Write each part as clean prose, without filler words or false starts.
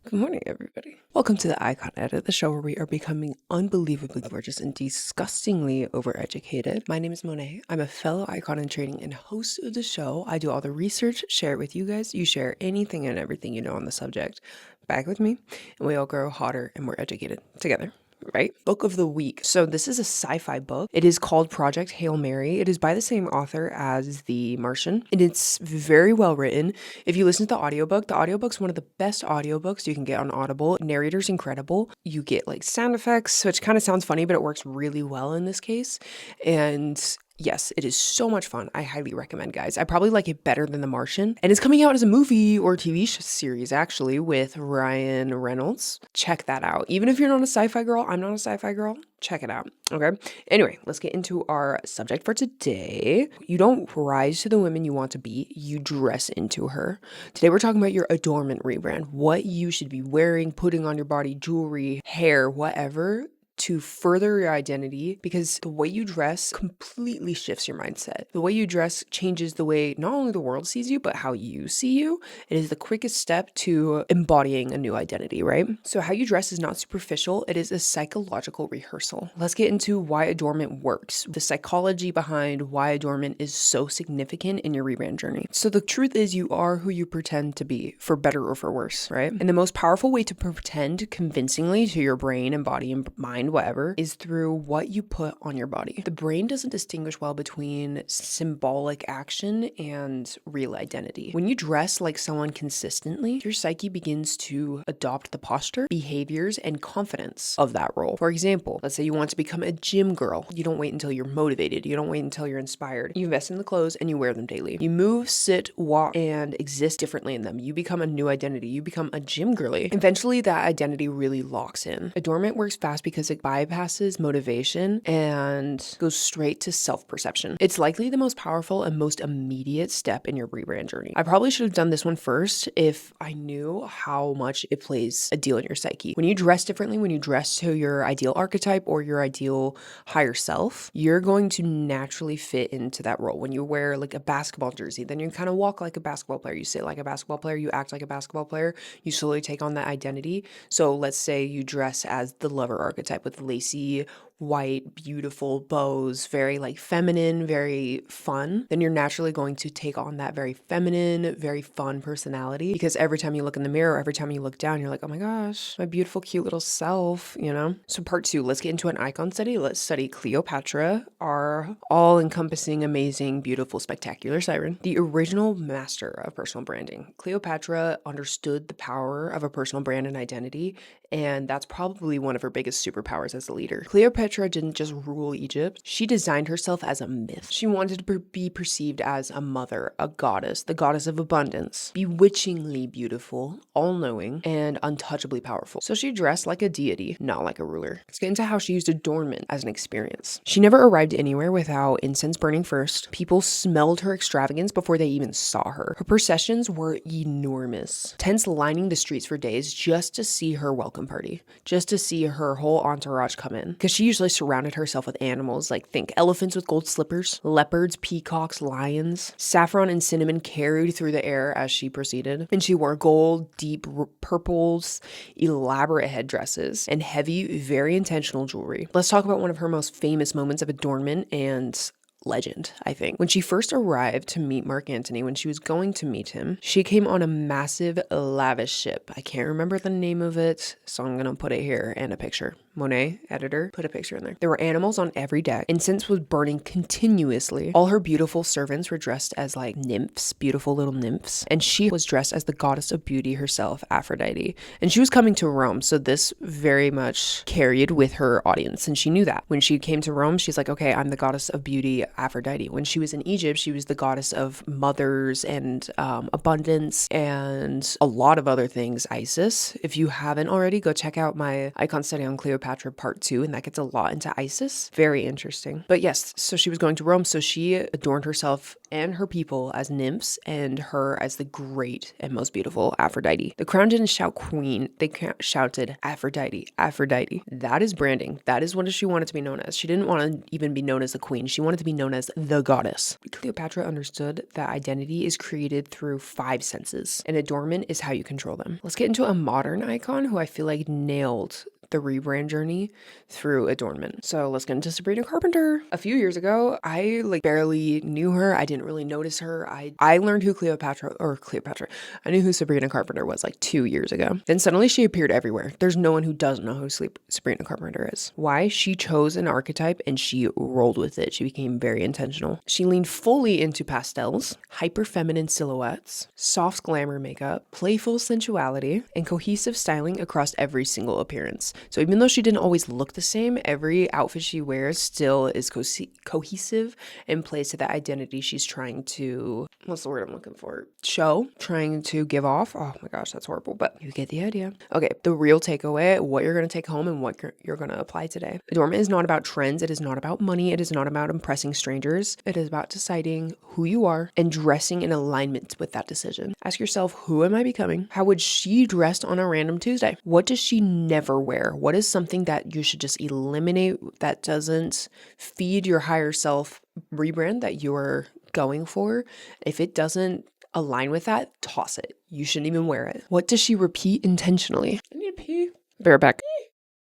Good morning, everybody. Welcome to the Icon Edit, the show where we are becoming unbelievably gorgeous and disgustingly overeducated. My name is Monet. I'm a fellow icon in training and host of the show. I do all the research, share it with you guys. You share anything and everything you know on the subject back with me, and we all grow hotter and more educated together. Right? Book of the week. So this is a sci-fi book. It is called Project Hail Mary. It is by the same author as The Martian, and it's very well written. If you listen to the audiobook's one of the best audiobooks you can get on Audible. Narrator's incredible. You get like sound effects, which kind of sounds funny, but it works really well in this case. And yes, it is so much fun. I highly recommend, guys. I probably like it better than The Martian. And it's coming out as a movie or TV series, actually, with Ryan Reynolds. Check that out. Even if you're not a sci-fi girl, I'm not a sci-fi girl, check it out, okay? Anyway, let's get into our subject for today. You don't rise to the woman you want to be, you dress into her. Today we're talking about your Adornment rebrand, what you should be wearing, putting on your body, jewelry, hair, whatever, to further your identity, because the way you dress completely shifts your mindset. The way you dress changes the way not only the world sees you, but how you see you. It is the quickest step to embodying a new identity, right? So how you dress is not superficial. It is a psychological rehearsal. Let's get into why Adornment works, the psychology behind why Adornment is so significant in your rebrand journey. So the truth is you are who you pretend to be, for better or for worse, right? And the most powerful way to pretend convincingly to your brain and body and mind, whatever, is through what you put on your body. The brain doesn't distinguish well between symbolic action and real identity. When you dress like someone consistently, your psyche begins to adopt the posture, behaviors, and confidence of that role. For example, let's say you want to become a gym girl. You don't wait until you're motivated. You don't wait until you're inspired. You invest in the clothes and you wear them daily. You move, sit, walk, and exist differently in them. You become a new identity. You become a gym girly. Eventually, that identity really locks in. Adornment works fast because it bypasses motivation and goes straight to self-perception. It's likely the most powerful and most immediate step in your rebrand journey. I probably should have done this one first if I knew how much it plays a deal in your psyche. When you dress differently, when you dress to your ideal archetype or your ideal higher self, you're going to naturally fit into that role. When you wear like a basketball jersey, then you kind of walk like a basketball player. You sit like a basketball player, you act like a basketball player, you slowly take on that identity. So let's say you dress as the lover archetype with lacy, white, beautiful bows, very like feminine, very fun, then you're naturally going to take on that very feminine, very fun personality, because every time you look in the mirror, every time you look down, you're like, oh my gosh, my beautiful, cute little self, you know? So part 2, let's get into an icon study. Let's study Cleopatra, our all-encompassing, amazing, beautiful, spectacular siren, the original master of personal branding. Cleopatra understood the power of a personal brand and identity, and that's probably one of her biggest superpowers as a leader. Cleopatra didn't just rule Egypt, she designed herself as a myth. She wanted to be perceived as a mother, a goddess, the goddess of abundance, bewitchingly beautiful, all-knowing, and untouchably powerful. So she dressed like a deity, not like a ruler. Let's get into how she used adornment as an experience. She never arrived anywhere without incense burning first. People smelled her extravagance before they even saw her. Her processions were enormous, tents lining the streets for days just to see her welcome party, just to see her whole entourage come in, because she usually surrounded herself with animals, like think elephants with gold slippers, leopards, peacocks, lions. Saffron and cinnamon carried through the air as she proceeded, and she wore gold, deep purples, elaborate headdresses, and heavy, very intentional jewelry. Let's talk about one of her most famous moments of adornment and legend, I think. When she first arrived to meet Mark Antony, when she was going to meet him, she came on a massive, lavish ship. I can't remember the name of it, so I'm gonna put it here and a picture. Monet, editor, put a picture in there. There were animals on every deck. Incense was burning continuously. All her beautiful servants were dressed as like nymphs, beautiful little nymphs. And she was dressed as the goddess of beauty herself, Aphrodite. And she was coming to Rome, so this very much carried with her audience. And she knew that. When she came to Rome, she's like, okay, I'm the goddess of beauty, Aphrodite. When she was in Egypt, she was the goddess of mothers and abundance and a lot of other things, Isis. If you haven't already, go check out my icon study on Cleopatra Cleopatra part 2, and that gets a lot into Isis. Very interesting. But yes, so she was going to Rome, so she adorned herself and her people as nymphs and her as the great and most beautiful Aphrodite. The crown didn't shout queen, they shouted Aphrodite, Aphrodite. That is branding. That is what she wanted to be known as. She didn't want to even be known as the queen. She wanted to be known as the goddess. Cleopatra understood that identity is created through 5 senses, and adornment is how you control them. Let's get into a modern icon who I feel like nailed the rebrand journey through adornment. So let's get into Sabrina Carpenter. A few years ago, I barely knew her. I didn't really notice her. I learned who I knew who Sabrina Carpenter was 2 years ago. Then suddenly she appeared everywhere. There's no one who doesn't know who Sabrina Carpenter is. Why? She chose an archetype and she rolled with it. She became very intentional. She leaned fully into pastels, hyper feminine silhouettes, soft glamour makeup, playful sensuality, and cohesive styling across every single appearance. So even though she didn't always look the same, every outfit she wears still is cohesive and plays to that identity she's trying to, what's the word I'm looking for? Trying to give off. Oh my gosh, that's horrible, but you get the idea. Okay, the real takeaway, what you're going to take home and what you're going to apply today. Adornment is not about trends. It is not about money. It is not about impressing strangers. It is about deciding who you are and dressing in alignment with that decision. Ask yourself, who am I becoming? How would she dress on a random Tuesday? What does she never wear? What is something that you should just eliminate that doesn't feed your higher self rebrand that you're going for? If it doesn't align with that, toss it. You shouldn't even wear it. What does she repeat intentionally? I need to pee. Be right back.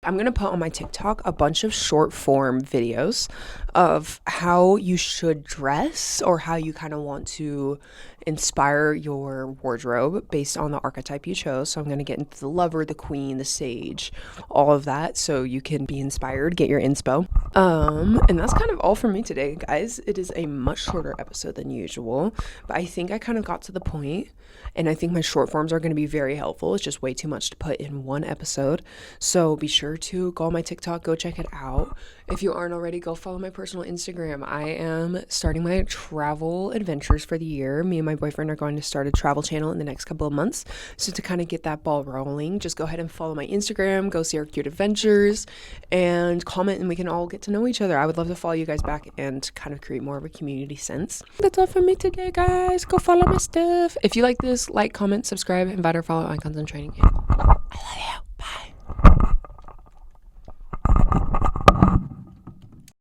I'm going to put on my TikTok a bunch of short form videos of how you should dress or how you kind of want to inspire your wardrobe based on the archetype you chose. So I'm going to get into the lover, the queen, the sage, all of that so you can be inspired, get your inspo. And that's kind of all for me today, guys. It is a much shorter episode than usual, but I think I kind of got to the point, and I think my short forms are going to be very helpful. It's just way too much to put in one episode. So be sure to go on my TikTok, go check it out. If you aren't already, go follow my personal Instagram. I am starting my travel adventures for the year. Me and my boyfriend are going to start a travel channel in the next couple of months. So to kind of get that ball rolling, just go ahead and follow my Instagram, go see our cute adventures, and comment, and we can all get to know each other. I would love to follow you guys back and kind of create more of a community sense. That's all for me today, guys. Go follow my stuff. If you like this, like, comment, subscribe, invite or follow Icons in Training. I love you.